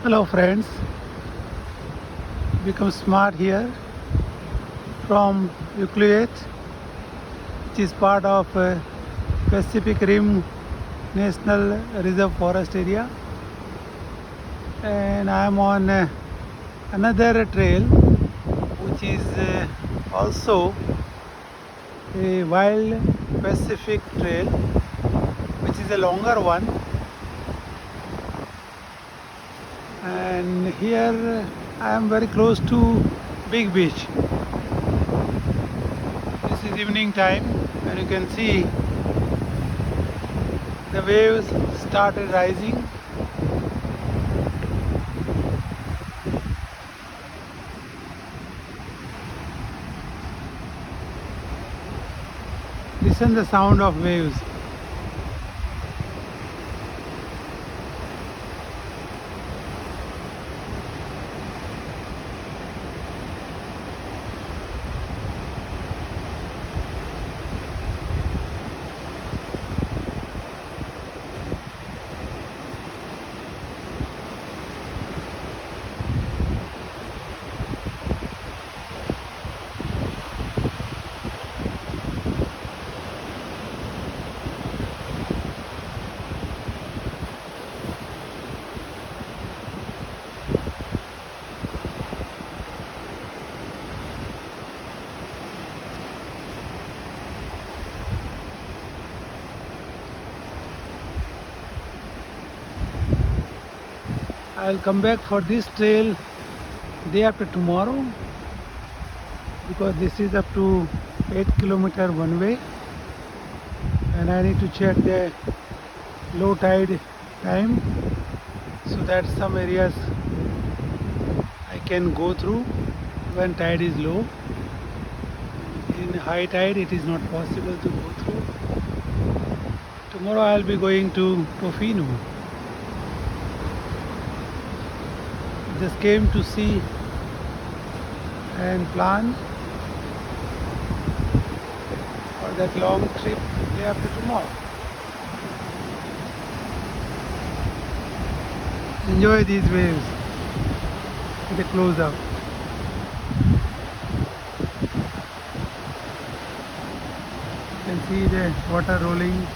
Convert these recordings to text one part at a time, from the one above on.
Hello friends, become smart here from Euclid, which is part of Pacific Rim National Reserve Forest area, and I am on another trail which is also a wild Pacific trail, which is a longer one. And here I am very close to big beach. This is evening time and you can see the waves started rising. Listen the sound of waves. I'll come back for this trail day after tomorrow because this is up to 8 kilometers one way, and I need to check the low tide time so that some areas I can go through when tide is low. In high tide it is not possible to go through. Tomorrow I'll be going to Tofino. Just came to see and plan for that long trip day after tomorrow. Enjoy these waves with a close up. You can see the water rolling.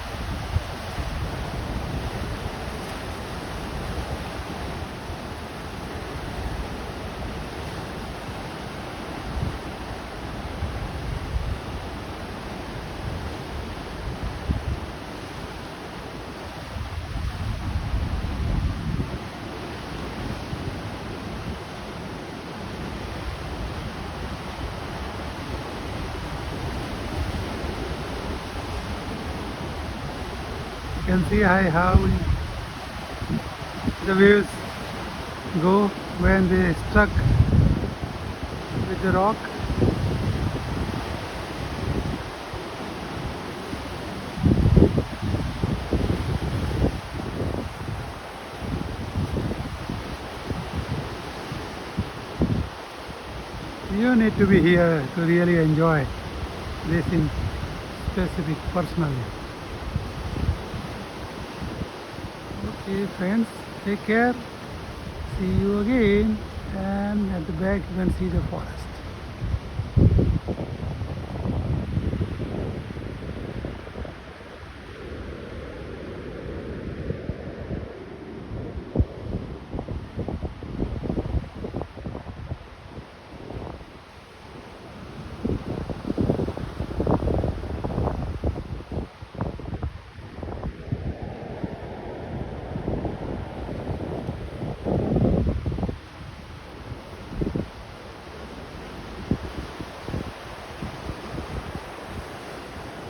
You can see how the waves go when they struck with the rock. You need to be here to really enjoy this in specific personally. Okay friends, take care, see you again, and at the back you can see the forest.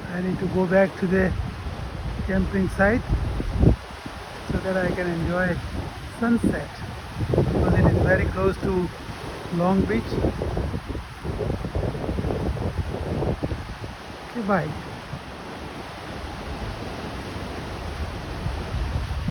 I need to go back to the camping site so that I can enjoy sunset because it is very close to Long Beach. Okay, bye.